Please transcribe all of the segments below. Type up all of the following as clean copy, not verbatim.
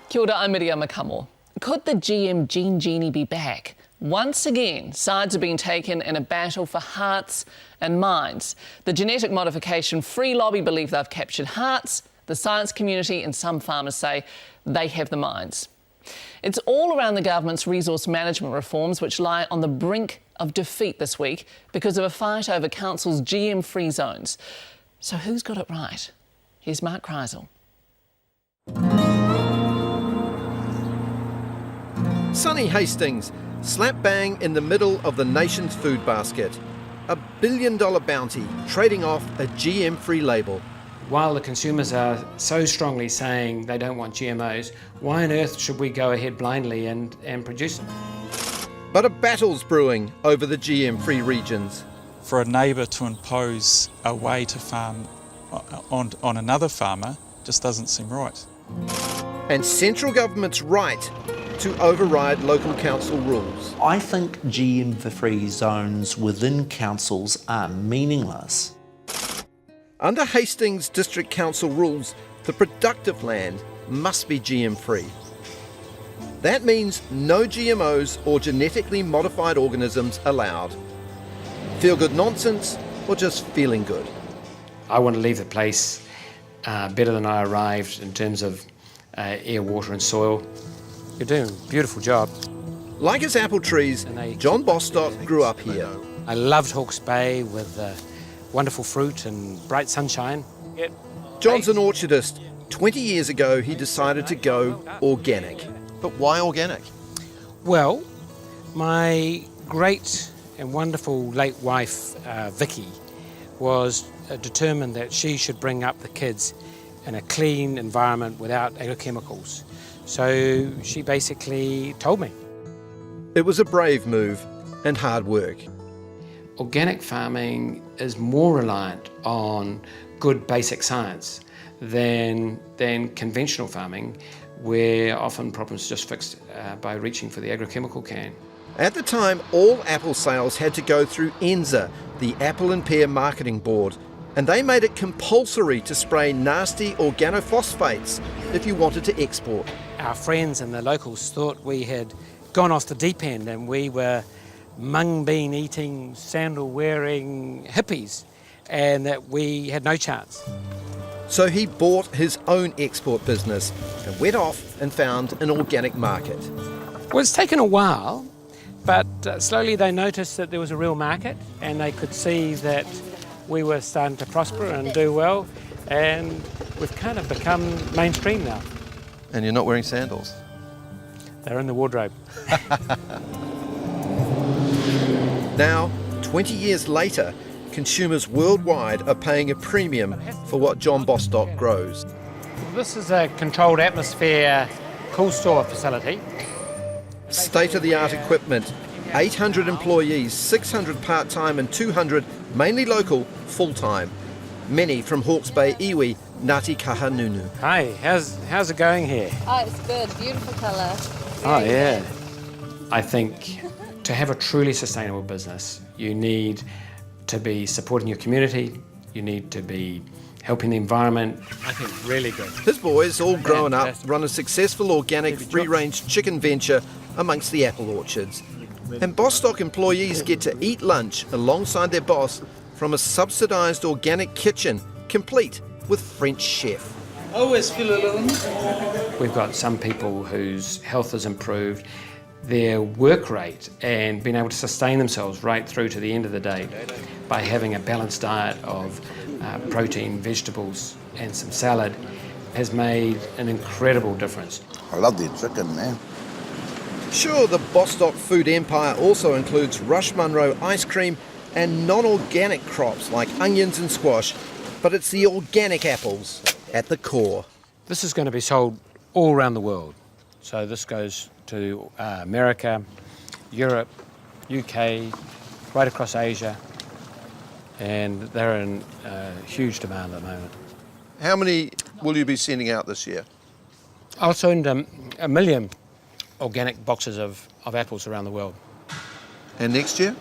Kia ora, I'm Miriam Makamo. Could the GM Gene Genie be back? Once again, sides are being taken in a battle for hearts and minds. The genetic modification free lobby believe they've captured hearts. The science community and some farmers say they have the minds. It's all around the government's resource management reforms, which lie on the brink of defeat this week because of a fight over council's GM-free zones. So who's got it right? Here's Mark Kreisel. Sunny Hastings, slap bang in the middle of the nation's food basket. $1 billion bounty trading off a GM-free label. While the consumers are so strongly saying they don't want GMOs, why on earth should we go ahead blindly and produce them? But a battle's brewing over the GM-free regions. For a neighbour to impose a way to farm on another farmer just doesn't seem right. And central government's right to override local council rules. I think GM-free zones within councils are meaningless. Under Hastings District Council rules, the productive land must be GM-free. That means no GMOs or genetically modified organisms allowed. Feel good nonsense or just feeling good? I want to leave the place better than I arrived in terms of air, water and soil. You're doing a beautiful job. Like his apple trees, John Bostock grew up here. I loved Hawke's Bay with wonderful fruit and bright sunshine. John's an orchardist. 20 years ago, he decided to go organic. But why organic? Well, my great and wonderful late wife, Vicky, was determined that she should bring up the kids in a clean environment without agrochemicals. So she basically told me. It was a brave move and hard work. Organic farming is more reliant on good basic science than conventional farming, where often problems are just fixed by reaching for the agrochemical can. At the time, all apple sales had to go through NZA, the Apple and Pear Marketing Board, and they made it compulsory to spray nasty organophosphates if you wanted to export. Our friends and the locals thought we had gone off the deep end and we were mung bean eating, sandal wearing hippies and that we had no chance. So he bought his own export business and went off and found an organic market. Well, it's taken a while, but slowly they noticed that there was a real market and they could see that we were starting to prosper and do well, and we've kind of become mainstream now. And you're not wearing sandals? They're in the wardrobe. Now, 20 years later, consumers worldwide are paying a premium for what John Bostock grows. This is a controlled atmosphere cool store facility. State-of-the-art equipment, 800 employees, 600 part-time and 200, mainly local, full-time. Many from Hawke's Bay, iwi, Ngāti Kahanunu. Hi, how's it going here? Oh, it's good. Beautiful colour. Oh, yeah. I think to have a truly sustainable business, you need to be supporting your community, you need to be helping the environment. I think really good. His boys, all grown up, run a successful organic free-range chicken venture amongst the apple orchards. And Bostock employees get to eat lunch alongside their boss from a subsidised organic kitchen, complete with French chef. Always feel alone. We've got some people whose health has improved, their work rate and being able to sustain themselves right through to the end of the day by having a balanced diet of protein, vegetables and some salad has made an incredible difference. I love the chicken, man. Sure, the Bostock food empire also includes Rush Munro ice cream and non-organic crops like onions and squash, but it's the organic apples at the core. This is going to be sold all around the world. So this goes to America, Europe, UK, right across Asia, and they're in huge demand at the moment. How many will you be sending out this year? I'll send 1 million organic boxes of apples around the world. And next year?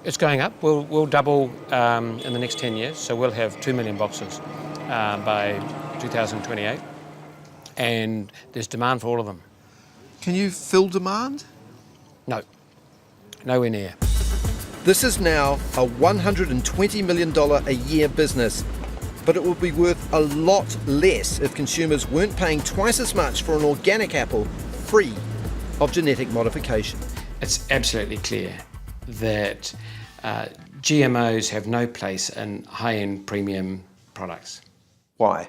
It's going up. We'll double in the next 10 years, so we'll have 2 million boxes by 2028, and there's demand for all of them. Can you fill demand? No, nowhere near. This is now a $120 million a year business, but it would be worth a lot less if consumers weren't paying twice as much for an organic apple free of genetic modification. It's absolutely clear that GMOs have no place in high-end premium products. Why?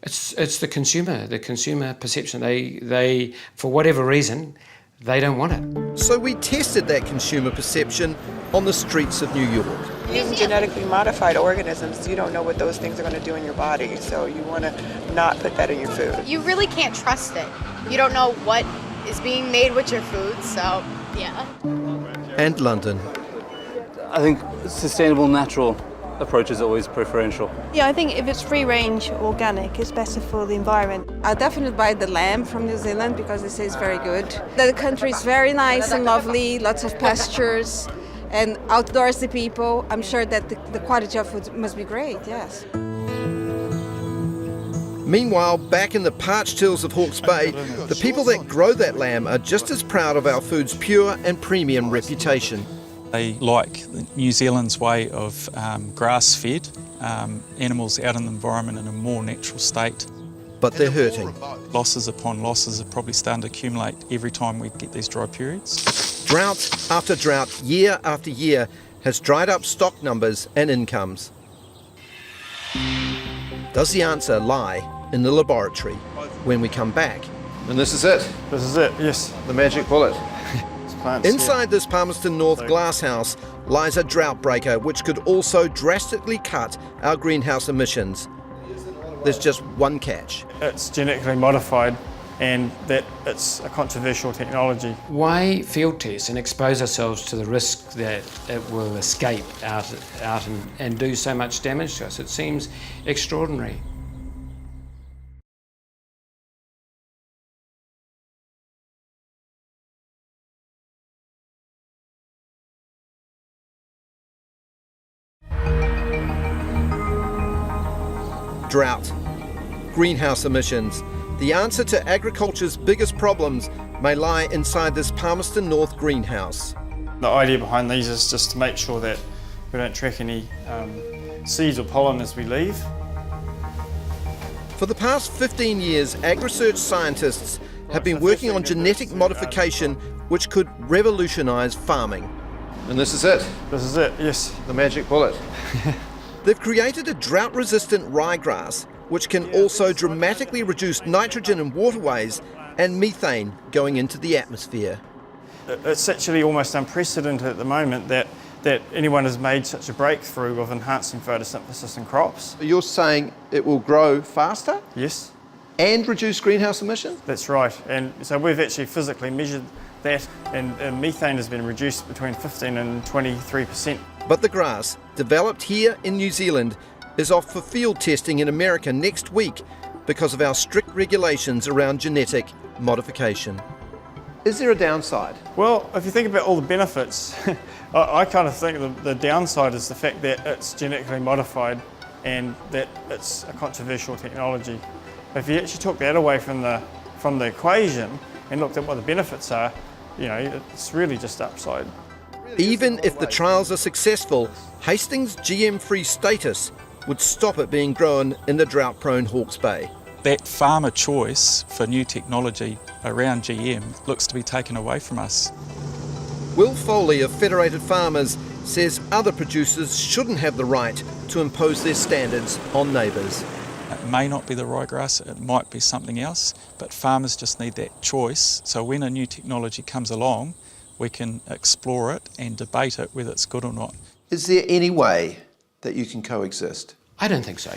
It's the consumer perception. They for whatever reason, they don't want it. So we tested that consumer perception on the streets of New York. Using genetically modified organisms, you don't know what those things are going to do in your body, so you want to not put that in your food. You really can't trust it. You don't know what is being made with your food, so yeah. And London. I think sustainable, natural approach is always preferential. Yeah, I think if it's free-range organic, it's better for the environment. I'll definitely buy the lamb from New Zealand because it is very good. The country is very nice and lovely, lots of pastures and outdoorsy people. I'm sure that the quality of food must be great, yes. Meanwhile, back in the parched hills of Hawke's Bay, the people that grow that lamb are just as proud of our food's pure and premium reputation. They like New Zealand's way of grass-fed animals out in the environment in a more natural state. But they're hurting. Losses upon losses are probably starting to accumulate every time we get these dry periods. Drought after drought, year after year, has dried up stock numbers and incomes. Does the answer lie in the laboratory? When we come back. And this is it, This is it, yes. the magic bullet. Inside this Palmerston North glasshouse lies a drought breaker which could also drastically cut our greenhouse emissions. There's just one catch. It's genetically modified and that it's a controversial technology. Why field test and expose ourselves to the risk that it will escape out and do so much damage to us? It seems extraordinary. Drought, greenhouse emissions. The answer to agriculture's biggest problems may lie inside this Palmerston North greenhouse. The idea behind these is just to make sure that we don't track any seeds or pollen as we leave. For the past 15 years, agri-research scientists have been working on genetic modification which could revolutionise farming. And this is it, This is it, yes. the magic bullet. They've created a drought-resistant ryegrass which can also dramatically reduce nitrogen in waterways and methane going into the atmosphere. It's actually almost unprecedented at the moment that anyone has made such a breakthrough of enhancing photosynthesis in crops. You're saying it will grow faster Yes, and reduce greenhouse emissions? that's right. And so we've actually physically measured that, and methane has been reduced between 15 and 23%. But the grass, developed here in New Zealand, is off for field testing in America next week because of our strict regulations around genetic modification. Is there a downside? Well, if you think about all the benefits, I kind of think the downside is the fact that it's genetically modified and that it's a controversial technology. If you actually took that away from the equation and looked at what the benefits are, you know, it's really just upside. Even if the trials are successful, Hastings' GM-free status would stop it being grown in the drought-prone Hawke's Bay. That farmer choice for new technology around GM looks to be taken away from us. Will Foley of Federated Farmers says other producers shouldn't have the right to impose their standards on neighbours. It may not be the ryegrass, it might be something else, but farmers just need that choice. So when a new technology comes along, we can explore it and debate it whether it's good or not. Is there any way that you can coexist? I don't think so.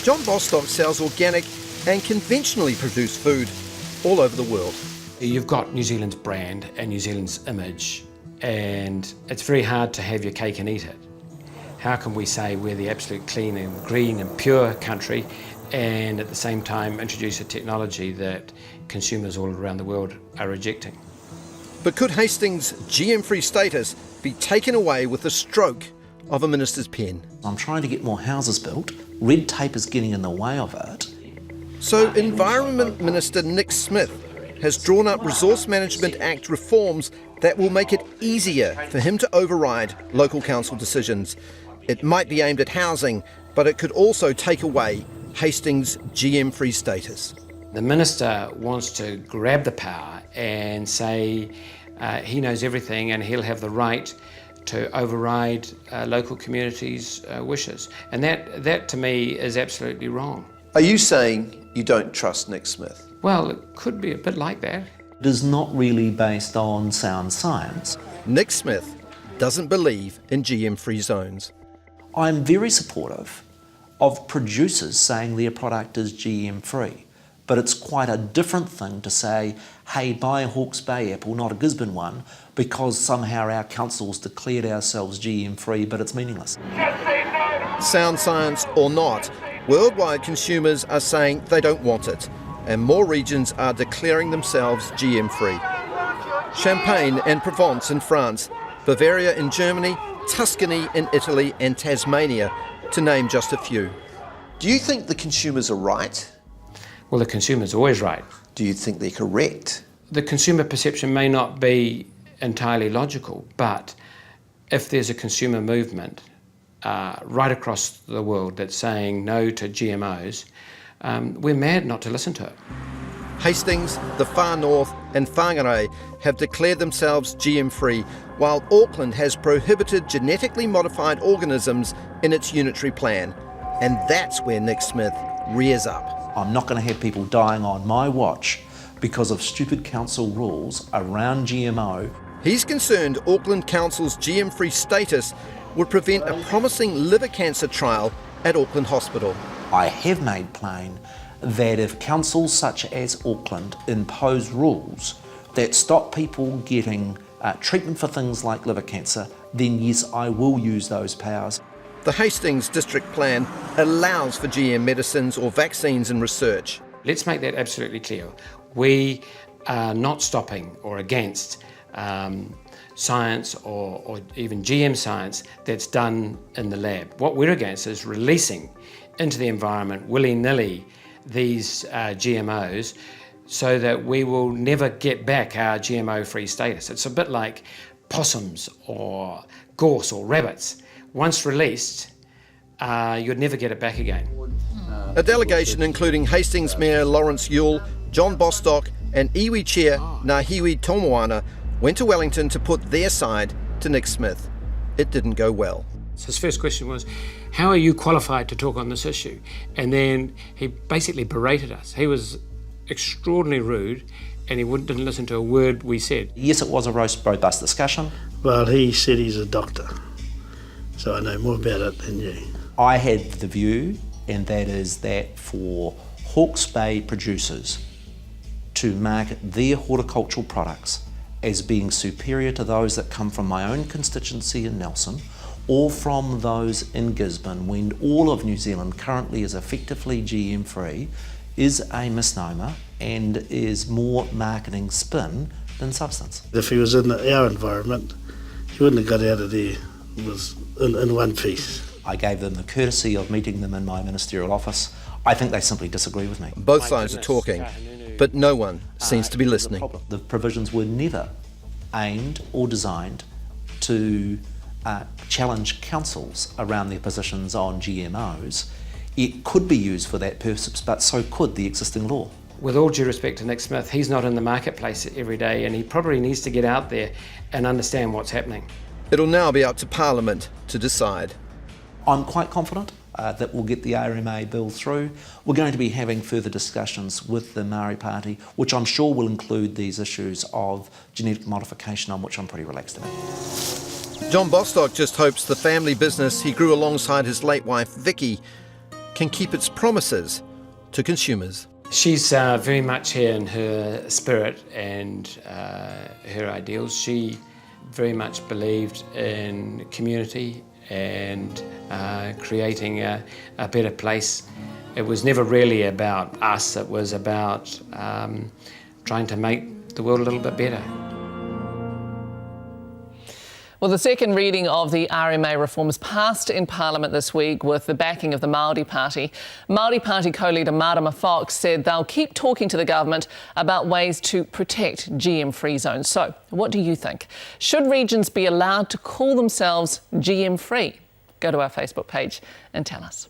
John Bostock sells organic and conventionally produced food all over the world. You've got New Zealand's brand and New Zealand's image, and it's very hard to have your cake and eat it. How can we say we're the absolute clean and green and pure country and at the same time introduce a technology that consumers all around the world are rejecting? But could Hastings' GM-free status be taken away with the stroke of a minister's pen. I'm trying to get more houses built. Red tape is getting in the way of it. So Environment Minister Nick Smith has drawn up Resource Management Act reforms that will make it easier for him to override local council decisions. It might be aimed at housing, but it could also take away Hastings' GM-free status. The minister wants to grab the power and say he knows everything and he'll have the right to override local communities' wishes. And that to me is absolutely wrong. Are you saying you don't trust Nick Smith? Well, it could be a bit like that. It is not really based on sound science. Nick Smith doesn't believe in GM-free zones. I'm very supportive of producers saying their product is GM-free, but it's quite a different thing to say, hey, buy a Hawke's Bay apple, not a Gisborne one, because somehow our council's declared ourselves GM-free, but it's meaningless. Sound science or not, worldwide consumers are saying they don't want it, and more regions are declaring themselves GM-free. Champagne and Provence in France, Bavaria in Germany, Tuscany in Italy and Tasmania, to name just a few. Do you think the consumers are right? Well, the consumer's always right. Do you think they're correct? The consumer perception may not be entirely logical, but if there's a consumer movement right across the world that's saying no to GMOs, we're mad not to listen to it. Hastings, the Far North and Whangarei have declared themselves GM-free, while Auckland has prohibited genetically modified organisms in its unitary plan. And that's where Nick Smith rears up. I'm not going to have people dying on my watch because of stupid council rules around GMO. He's concerned Auckland Council's GM-free status would prevent a promising liver cancer trial at Auckland Hospital. I have made plain that if councils such as Auckland impose rules that stop people getting treatment for things like liver cancer, then yes, I will use those powers. The Hastings District Plan allows for GM medicines or vaccines and research. Let's make that absolutely clear. We are not stopping or against science or even GM science that's done in the lab. What we're against is releasing into the environment willy-nilly these GMOs so that we will never get back our GMO-free status. It's a bit like possums or gorse or rabbits. Once released, you'd never get it back again. A delegation including Hastings Mayor Lawrence Yule, John Bostock and iwi Chair Ngahiwi Tomoana went to Wellington to put their side to Nick Smith. It didn't go well. So his first question was, how are you qualified to talk on this issue? And then he basically berated us. He was extraordinarily rude and he didn't listen to a word we said. Yes, it was a robust discussion. Well, he said he's a doctor, so I know more about it than you. I had the view, and that is that for Hawke's Bay producers to market their horticultural products as being superior to those that come from my own constituency in Nelson or from those in Gisborne, when all of New Zealand currently is effectively GM free, is a misnomer and is more marketing spin than substance. If he was in our environment, he wouldn't have got out of there in one piece. I gave them the courtesy of meeting them in my ministerial office. I think they simply disagree with me. Both sides are talking, but no one seems to be listening. The provisions were never aimed or designed to challenge councils around their positions on GMOs. It could be used for that purpose, but so could the existing law. With all due respect to Nick Smith, he's not in the marketplace every day and he probably needs to get out there and understand what's happening. It'll now be up to Parliament to decide. I'm quite confident that we'll get the RMA bill through. We're going to be having further discussions with the Maori Party, which I'm sure will include these issues of genetic modification, on which I'm pretty relaxed about. John Bostock just hopes the family business he grew alongside his late wife Vicky can keep its promises to consumers. She's very much here in her spirit and her ideals. She very much believed in community and creating a better place. It was never really about us, it was about trying to make the world a little bit better. Well, the second reading of the RMA reforms passed in Parliament this week with the backing of the Māori Party. Māori Party co-leader Marama Fox said they'll keep talking to the government about ways to protect GM-free zones. So, what do you think? Should regions be allowed to call themselves GM-free? Go to our Facebook page and tell us.